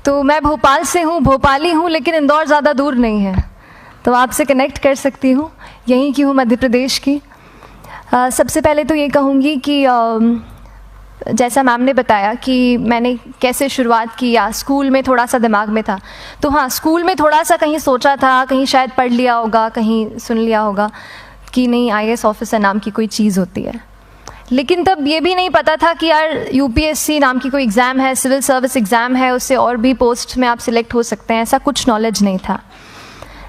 तो मैं भोपाल से हूँ, भोपाली हूँ, लेकिन इंदौर ज़्यादा दूर नहीं है, तो आपसे कनेक्ट कर सकती हूँ। यहीं की हूँ, मध्य प्रदेश की। सबसे पहले तो ये कहूँगी कि जैसा मैम ने बताया कि मैंने कैसे शुरुआत की, या स्कूल में थोड़ा सा दिमाग में था, तो हाँ, स्कूल में थोड़ा सा कहीं सोचा था, कहीं शायद पढ़ लिया होगा, कहीं सुन लिया होगा कि नहीं आईएएस ऑफिसर नाम की कोई चीज़ होती है। लेकिन तब ये भी नहीं पता था कि यार यूपीएससी नाम की कोई एग्ज़ाम है, सिविल सर्विस एग्ज़ाम है, उससे और भी पोस्ट में आप सिलेक्ट हो सकते हैं, ऐसा कुछ नॉलेज नहीं था।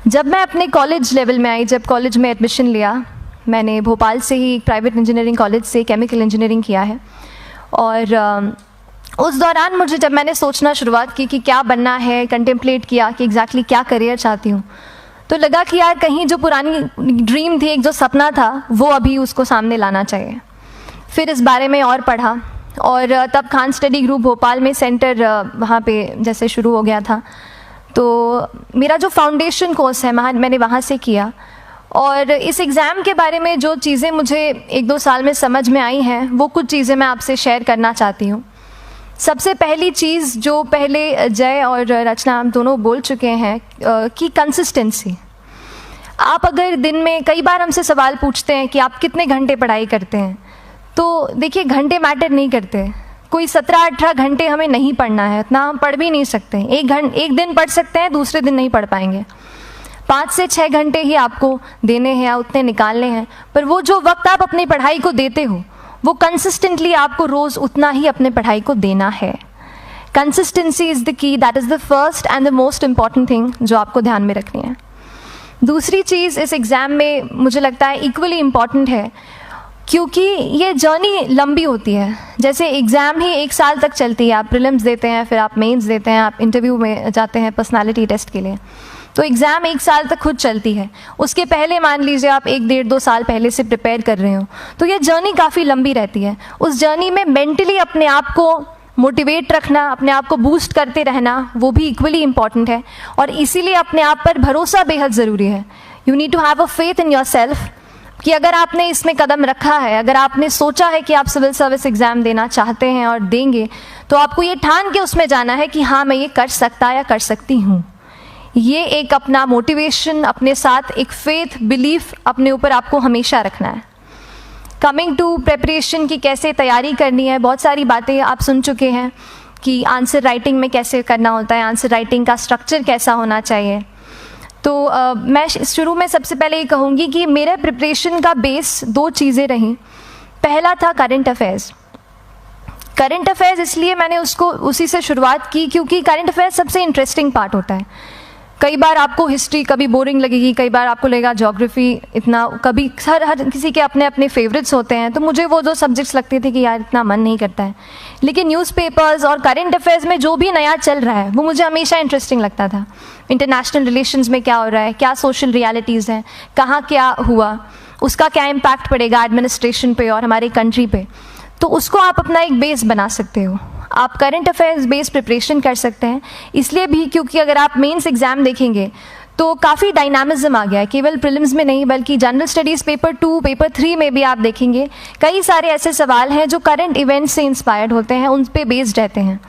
जब मैं अपने कॉलेज लेवल में आई, जब कॉलेज में एडमिशन लिया, मैंने भोपाल से ही प्राइवेट इंजीनियरिंग कॉलेज से केमिकल इंजीनियरिंग किया है, और उस दौरान मुझे जब मैंने सोचना शुरुआत की कि क्या बनना है, कंटेम्पलेट किया कि एग्जैक्टली क्या करियर चाहती हूँ, तो लगा कि यार कहीं जो पुरानी ड्रीम थी, एक जो सपना था, वो अभी उसको सामने लाना चाहिए। फिर इस बारे में और पढ़ा, और तब खान स्टडी ग्रुप भोपाल में सेंटर वहाँ पे जैसे शुरू हो गया था, तो मेरा जो फाउंडेशन कोर्स है मैंने वहाँ से किया। और इस एग्ज़ाम के बारे में जो चीज़ें मुझे 1-2 साल में समझ में आई हैं, वो कुछ चीज़ें मैं आपसे शेयर करना चाहती हूँ। सबसे पहली चीज़ जो पहले जय और रचना हम दोनों बोल चुके हैं कि कंसिस्टेंसी। आप अगर दिन में, कई बार हमसे सवाल पूछते हैं कि आप कितने घंटे पढ़ाई करते हैं, तो देखिए घंटे मैटर नहीं करते। कोई 17-18 घंटे हमें नहीं पढ़ना है, इतना हम पढ़ भी नहीं सकते। एक दिन पढ़ सकते हैं, दूसरे दिन नहीं पढ़ पाएंगे। 5 से 6 घंटे ही आपको देने हैं या उतने निकालने हैं, पर वो जो वक्त आप अपनी पढ़ाई को देते हो, वो कंसिस्टेंटली आपको रोज़ उतना ही अपने पढ़ाई को देना है। Consistency is the key, that is the first and the most important thing जो आपको ध्यान में रखनी है। दूसरी चीज़ इस एग्ज़ाम में मुझे लगता है इक्वली इम्पॉर्टेंट है, क्योंकि ये जर्नी लंबी होती है। जैसे एग्ज़ाम ही 1 साल तक चलती है, आप प्रीलिम्स देते हैं, फिर आप मेंस देते हैं, आप इंटरव्यू में जाते हैं पर्सनालिटी टेस्ट के लिए, तो एग्ज़ाम 1 साल तक खुद चलती है। उसके पहले मान लीजिए आप 1-1.5-2 साल पहले से प्रिपेयर कर रहे हो, तो ये जर्नी काफ़ी लंबी रहती है। उस जर्नी में मेंटली अपने आप को मोटिवेट रखना, अपने आप को बूस्ट करते रहना, वो भी इक्वली इम्पॉर्टेंट है, और इसीलिए अपने आप पर भरोसा बेहद ज़रूरी है। You need to have a faith in yourself कि अगर आपने इसमें कदम रखा है, अगर आपने सोचा है कि आप सिविल सर्विस एग्ज़ाम देना चाहते हैं और देंगे, तो आपको ये ठान के उसमें जाना है कि हाँ, मैं ये कर सकता या कर सकती हूँ। ये एक अपना मोटिवेशन, अपने साथ एक फेथ, बिलीफ अपने ऊपर आपको हमेशा रखना है। कमिंग टू प्रेपरेशन की कैसे तैयारी करनी है, बहुत सारी बातें आप सुन चुके हैं कि आंसर राइटिंग में कैसे करना होता है, आंसर राइटिंग का स्ट्रक्चर कैसा होना चाहिए। तो मैं शुरू में सबसे पहले ये कहूँगी कि मेरे प्रिपरेशन का बेस 2 चीज़ें रहीं। पहला था करंट अफेयर्स। करंट अफेयर्स इसलिए मैंने उसको उसी से शुरुआत की क्योंकि करंट अफेयर्स सबसे इंटरेस्टिंग पार्ट होता है। कई बार आपको हिस्ट्री कभी बोरिंग लगेगी, कई बार आपको लगेगा ज्योग्राफी इतना, कभी हर किसी के अपने अपने फेवरेट्स होते हैं। तो मुझे वो 2 सब्जेक्ट्स लगते थे कि यार इतना मन नहीं करता है, लेकिन न्यूज़पेपर्स और करंट अफेयर्स में जो भी नया चल रहा है वो मुझे हमेशा इंटरेस्टिंग लगता था। इंटरनेशनल रिलेशंस में क्या हो रहा है, क्या सोशल रियलिटीज़ हैं, कहाँ क्या हुआ, उसका क्या इम्पैक्ट पड़ेगा एडमिनिस्ट्रेशन पे और हमारे कंट्री पे, तो उसको आप अपना एक बेस बना सकते हो। आप करंट अफेयर्स बेस्ड प्रिपरेशन कर सकते हैं, इसलिए भी क्योंकि अगर आप मेंस एग्ज़ाम देखेंगे तो काफ़ी डायनामिज्म आ गया है, केवल प्रीलिम्स में नहीं बल्कि जनरल स्टडीज़ पेपर 2, पेपर 3 में भी आप देखेंगे कई सारे ऐसे सवाल हैं जो करंट इवेंट्स से इंस्पायर्ड होते हैं, उन पे बेस्ड रहते हैं।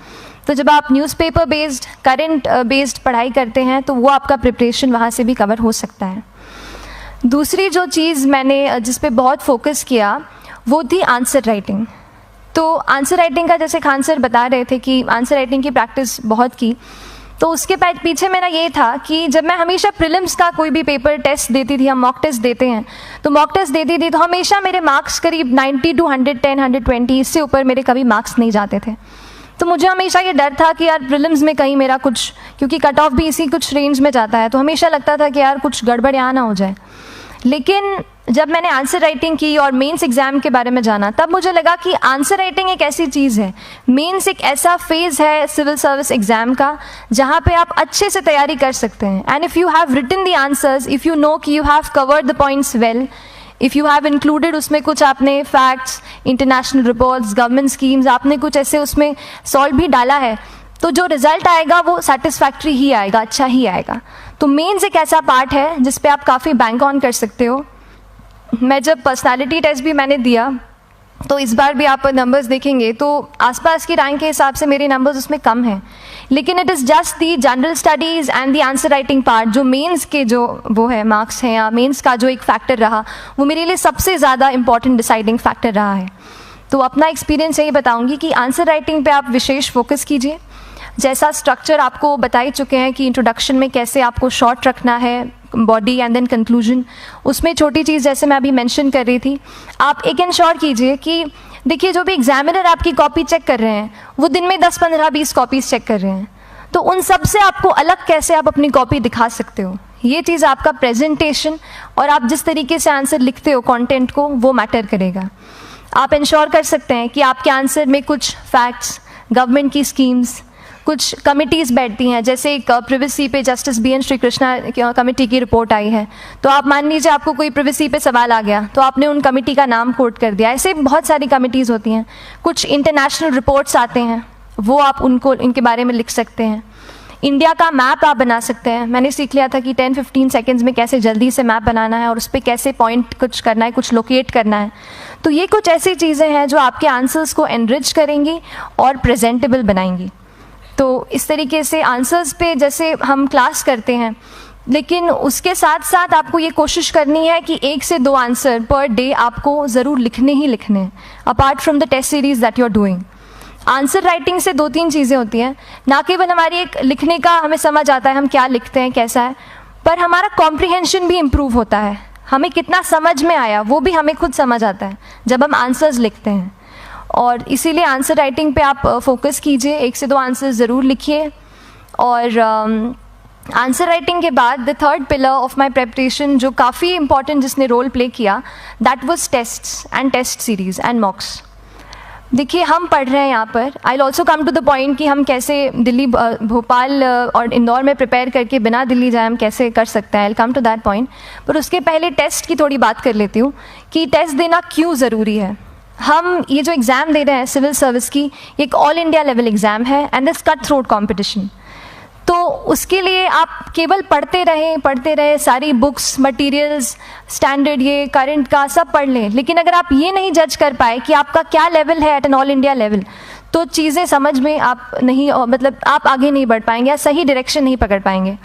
तो जब आप न्यूज़पेपर बेस्ड, करंट बेस्ड पढ़ाई करते हैं तो वो आपका प्रिपरेशन वहाँ से भी कवर हो सकता है। दूसरी जो चीज़ मैंने जिस पे बहुत फोकस किया वो थी आंसर राइटिंग। तो आंसर राइटिंग का जैसे खान सर बता रहे थे कि आंसर राइटिंग की प्रैक्टिस बहुत की, तो उसके पीछे मेरा ये था कि जब मैं हमेशा प्रीलिम्स का कोई भी पेपर टेस्ट देती थी, हम मॉक टेस्ट देते हैं, तो मॉक टेस्ट देती थी तो हमेशा मेरे मार्क्स करीब 90 to 110, 120, इससे ऊपर मेरे कभी मार्क्स नहीं जाते थे। तो मुझे हमेशा ये डर था कि यार प्रीलिम्स में कहीं मेरा कुछ, क्योंकि कट ऑफ भी इसी कुछ रेंज में जाता है, तो हमेशा लगता था कि यार कुछ गड़बड़ यहाँ ना हो जाए। लेकिन जब मैंने आंसर राइटिंग की और मेंस एग्ज़ाम के बारे में जाना, तब मुझे लगा कि आंसर राइटिंग एक ऐसी चीज़ है, मेंस एक ऐसा फेज़ है सिविल सर्विस एग्ज़ाम का जहाँ पे आप अच्छे से तैयारी कर सकते हैं। And if you have written the answers, if you know कि you have covered the points well, if you have included उसमें कुछ आपने facts, international reports, government schemes, आपने कुछ ऐसे उसमें सॉल्व भी डाला है, तो जो रिज़ल्ट आएगा वो सेटिस्फैक्ट्री ही आएगा, अच्छा ही आएगा। तो मेंस एक ऐसा पार्ट है जिस पे आप काफ़ी बैंक ऑन कर सकते हो। मैं जब पर्सनालिटी टेस्ट भी मैंने दिया तो इस बार भी आप नंबर्स देखेंगे तो आसपास की रैंक के हिसाब से मेरे नंबर्स उसमें कम हैं, लेकिन it is just the general studies and the answer writing part, जो मेंस के जो वो है मार्क्स हैं या मेंस का जो एक फैक्टर रहा, वो मेरे लिए सबसे ज़्यादा इंपॉर्टेंट डिसाइडिंग फैक्टर रहा है। तो अपना एक्सपीरियंस यही बताऊंगी कि आंसर राइटिंग पे आप विशेष फोकस कीजिए। जैसा स्ट्रक्चर आपको बता ही चुके हैं कि इंट्रोडक्शन में कैसे आपको शॉर्ट रखना है, बॉडी एंड देन कंक्लूजन, उसमें छोटी चीज़ जैसे मैं अभी मेंशन कर रही थी, आप एक इंश्योर कीजिए कि देखिए जो भी एग्जामिनर आपकी कॉपी चेक कर रहे हैं वो दिन में 10, 15, 20 कॉपीज़ चेक कर रहे हैं, तो उन सब से आपको अलग कैसे आप अपनी कॉपी दिखा सकते हो, ये चीज़ आपका प्रेजेंटेशन और आप जिस तरीके से आंसर लिखते हो कंटेंट को, वो मैटर करेगा। आप इंश्योर कर सकते हैं कि आपके आंसर में कुछ फैक्ट्स, गवर्नमेंट की स्कीम्स, कुछ कमिटीज़ बैठती हैं, जैसे एक प्रिवेसी पे जस्टिस BN श्रीकृष्णा कमेटी की रिपोर्ट आई है, तो आप मान लीजिए आपको कोई प्रिवेसी पे सवाल आ गया तो आपने उन कमेटी का नाम कोट कर दिया। ऐसे बहुत सारी कमिटीज़ होती हैं। कुछ इंटरनेशनल रिपोर्ट्स आते हैं, वो आप उनको इनके बारे में लिख सकते हैं। इंडिया का मैप आप बना सकते हैं। मैंने सीख लिया था कि 10-15 सेकेंड्स में कैसे जल्दी से मैप बनाना है और उस पर कैसे पॉइंट कुछ करना है, कुछ लोकेट करना है। तो ये कुछ ऐसी चीज़ें हैं जो आपके आंसर्स को एनरिच करेंगी और प्रेजेंटेबल बनाएंगी। तो इस तरीके से आंसर्स पे जैसे हम क्लास करते हैं, लेकिन उसके साथ साथ आपको ये कोशिश करनी है कि 1 से 2 आंसर पर डे आपको ज़रूर लिखने ही लिखने हैं, apart from the test series that you are doing. Answer writing से 2-3 चीज़ें होती हैं, ना केवल हमारी एक लिखने का हमें समझ आता है हम क्या लिखते हैं कैसा है, पर हमारा कॉम्प्रिहेंशन भी इम्प्रूव होता है। हमें कितना समझ में आया वो भी हमें खुद समझ आता है जब हम आंसर्स लिखते हैं। और इसीलिए आंसर राइटिंग पे आप फोकस कीजिए, 1 से 2 आंसर ज़रूर लिखिए। और आंसर राइटिंग के बाद the third pillar of my preparation जो काफ़ी इंपॉर्टेंट जिसने रोल प्ले किया, that was tests and test series and mocks. देखिए हम पढ़ रहे हैं यहाँ पर, I will also come to the point कि हम कैसे दिल्ली, भोपाल और इंदौर में प्रिपेयर करके बिना दिल्ली जाए हम कैसे कर सकते हैं, I will come to that point. पर उसके पहले टेस्ट की थोड़ी बात कर लेती हूँ कि टेस्ट देना क्यों ज़रूरी है। हम ये जो एग्ज़ाम दे रहे हैं सिविल सर्विस की, एक ऑल इंडिया लेवल एग्ज़ाम है and this cut throat competition. तो उसके लिए आप केवल पढ़ते रहें, सारी बुक्स, मटेरियल्स, स्टैंडर्ड ये करंट का सब पढ़ लें, लेकिन अगर आप ये नहीं जज कर पाए कि आपका क्या लेवल है at an all India level, तो चीज़ें समझ में आप नहीं, मतलब आप आगे नहीं बढ़ पाएंगे या सही डायरेक्शन नहीं पकड़ पाएंगे।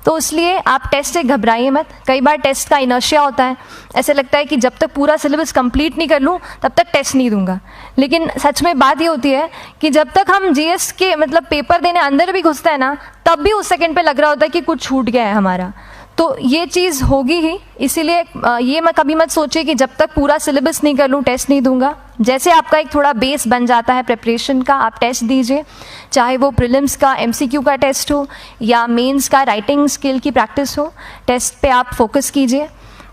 तो इसलिए आप टेस्ट से घबराइए मत। कई बार टेस्ट का इनर्शिया होता है, ऐसे लगता है कि जब तक पूरा सिलेबस कंप्लीट नहीं कर लूँ तब तक टेस्ट नहीं दूंगा, लेकिन सच में बात ये होती है कि जब तक हम GS के मतलब पेपर देने अंदर भी घुसते हैं ना, तब भी उस सेकंड पे लग रहा होता है कि कुछ छूट गया है हमारा। तो ये चीज़ होगी ही, इसीलिए ये मैं कभी मत सोचिए कि जब तक पूरा सिलेबस नहीं कर लूँ टेस्ट नहीं दूंगा। जैसे आपका एक थोड़ा बेस बन जाता है प्रिपरेशन का, आप टेस्ट दीजिए, चाहे वो प्रीलिम्स का MCQ का टेस्ट हो या मेंस का राइटिंग स्किल की प्रैक्टिस हो, टेस्ट पे आप फोकस कीजिए।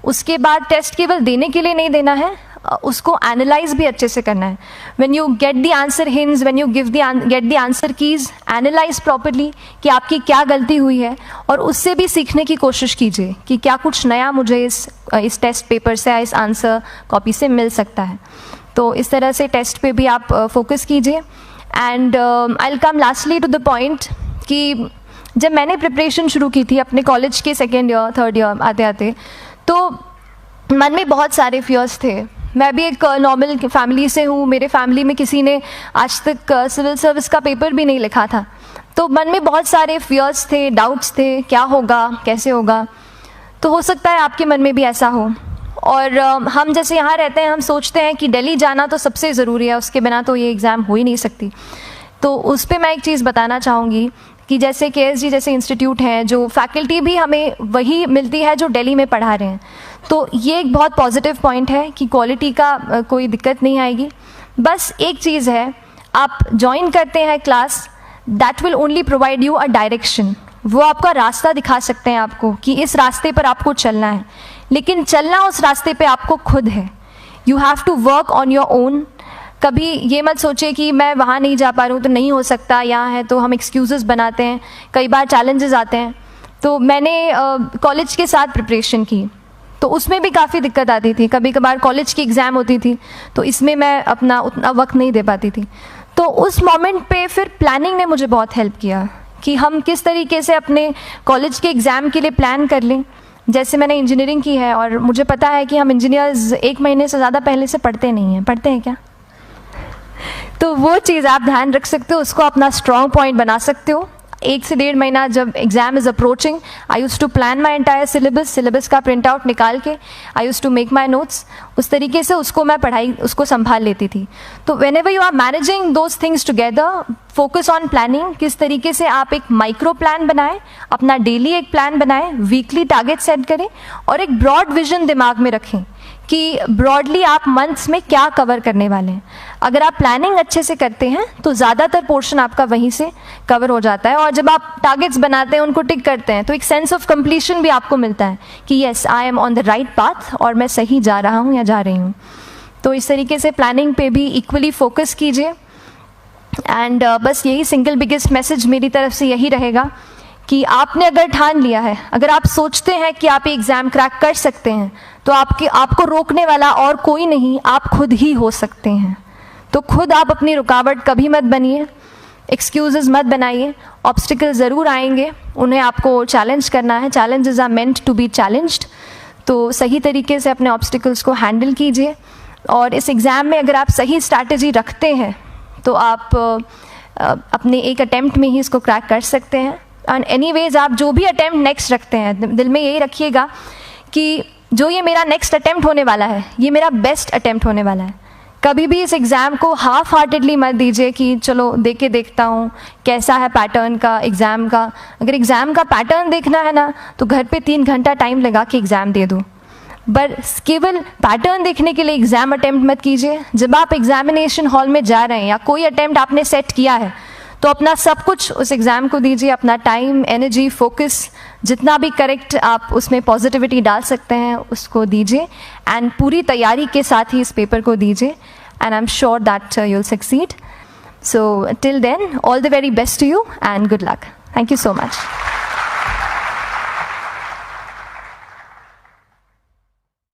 उसके बाद टेस्ट केवल देने के लिए नहीं देना है, उसको एनालाइज भी अच्छे से करना है। When you get the answer hints, when you get the answer keys, analyse properly कि आपकी क्या गलती हुई है और उससे भी सीखने की कोशिश कीजिए कि क्या कुछ नया मुझे इस टेस्ट पेपर से या इस आंसर कॉपी से मिल सकता है। तो इस तरह से टेस्ट पे भी आप फोकस कीजिए। And I will come lastly to the point कि जब मैंने प्रिपरेशन शुरू की थी अपने कॉलेज के 2nd ईयर 3rd ईयर आते आते, तो मन में बहुत सारे फियर्स थे। मैं भी एक नॉर्मल फैमिली से हूँ, मेरे फैमिली में किसी ने आज तक सिविल सर्विस का पेपर भी नहीं लिखा था, तो मन में बहुत सारे फियर्स थे, डाउट्स थे, क्या होगा, कैसे होगा। तो हो सकता है आपके मन में भी ऐसा हो। और हम जैसे यहाँ रहते हैं, हम सोचते हैं कि दिल्ली जाना तो सबसे ज़रूरी है, उसके बिना तो ये एग्ज़ाम हो ही नहीं सकती। तो उस पर मैं एक चीज़ बताना चाहूँगी कि जैसे KSG जैसे इंस्टीट्यूट हैं, जो फैकल्टी भी हमें वही मिलती है जो दिल्ली में पढ़ा रहे हैं, तो ये एक बहुत पॉजिटिव पॉइंट है कि क्वालिटी का कोई दिक्कत नहीं आएगी। बस एक चीज़ है, आप ज्वाइन करते हैं class, that will only provide you a direction. वो आपका रास्ता दिखा सकते हैं आपको कि इस रास्ते पर आपको चलना है, लेकिन चलना उस रास्ते पे आपको खुद है। You have to work on your own. कभी ये मत सोचिए कि मैं वहाँ नहीं जा पा रहा हूँ तो नहीं हो सकता, यहाँ है, तो हम एक्सक्यूज़ेस बनाते हैं। कई बार चैलेंजेस आते हैं। तो मैंने कॉलेज के साथ प्रिपरेशन की, तो उसमें भी काफ़ी दिक्कत आती थी। कभी कभार कॉलेज की एग्ज़ाम होती थी तो इसमें मैं अपना उतना वक्त नहीं दे पाती थी। तो उस मोमेंट पे फिर प्लानिंग ने मुझे बहुत हेल्प किया कि हम किस तरीके से अपने कॉलेज के एग्ज़ाम के लिए प्लान कर लें। जैसे मैंने इंजीनियरिंग की है और मुझे पता है कि हम इंजीनियर्स 1 महीने से ज़्यादा पहले से पढ़ते नहीं हैं। पढ़ते हैं क्या? तो वो चीज़ आप ध्यान रख सकते हो, उसको अपना स्ट्रॉन्ग पॉइंट बना सकते हो। 1 से 1.5 महीना जब exam is approaching, I use to plan my entire syllabus का प्रिंट आउट निकाल के I use to make my notes, उस तरीके से उसको मैं उसको संभाल लेती थी। तो whenever you are managing those things together, focus on planning, किस तरीके से आप एक माइक्रो प्लान बनाएं, अपना डेली एक प्लान बनाएं, वीकली टारगेट सेट करें और एक ब्रॉड विजन दिमाग में रखें कि ब्रॉडली आप मंथ्स में क्या कवर करने वाले हैं। अगर आप प्लानिंग अच्छे से करते हैं तो ज़्यादातर पोर्शन आपका वहीं से कवर हो जाता है, और जब आप टारगेट्स बनाते हैं, उनको टिक करते हैं, तो एक सेंस ऑफ कंप्लीशन भी आपको मिलता है कि yes I am on the right path और मैं सही जा रहा हूँ या जा रही हूँ। तो इस तरीके से प्लानिंग पे भी इक्वली फोकस कीजिए। एंड बस यही सिंगल बिगेस्ट मैसेज मेरी तरफ से यही रहेगा कि आपने अगर ठान लिया है, अगर आप सोचते हैं कि आप ये एग्ज़ाम क्रैक कर सकते हैं, तो आपको रोकने वाला और कोई नहीं, आप खुद ही हो सकते हैं। तो खुद आप अपनी रुकावट कभी मत बनिए, एक्सक्यूज़ेस मत बनाइए। ऑब्स्टिकल ज़रूर आएंगे, उन्हें आपको चैलेंज करना है। Challenges are meant to be challenged. तो सही तरीके से अपने ऑब्स्टिकल्स को हैंडल कीजिए, और इस एग्ज़ाम में अगर आप सही स्ट्रैटेजी रखते हैं तो आप अपने एक अटैम्प्ट में ही इसको क्रैक कर सकते हैं। एंड एनीवेज आप जो भी अटैम्प्ट नेक्स्ट रखते हैं, दिल में यही रखिएगा कि जो ये मेरा नेक्स्ट अटैम्प्ट होने वाला है, ये मेरा बेस्ट अटैम्प्ट होने वाला है। कभी भी इस एग्ज़ाम को हाफ हार्टेडली मत दीजिए कि चलो दे के देखता हूँ कैसा है पैटर्न का एग्ज़ाम का। अगर एग्ज़ाम का पैटर्न देखना है ना, तो घर पे 3 घंटा टाइम लगा के एग्ज़ाम दे दो, बस केवल पैटर्न देखने के लिए एग्ज़ाम अटैम्प्ट मत कीजिए। जब आप एग्जामिनेशन हॉल में जा रहे हैं या कोई अटैम्प्ट आपने सेट किया है, तो अपना सब कुछ उस एग्ज़ाम को दीजिए, अपना टाइम, एनर्जी, फोकस, जितना भी करेक्ट आप उसमें पॉजिटिविटी डाल सकते हैं उसको दीजिए, एंड पूरी तैयारी के साथ ही इस पेपर को दीजिए, and I am sure that you will succeed. So till then, all the very best to you and good luck. Thank you so much.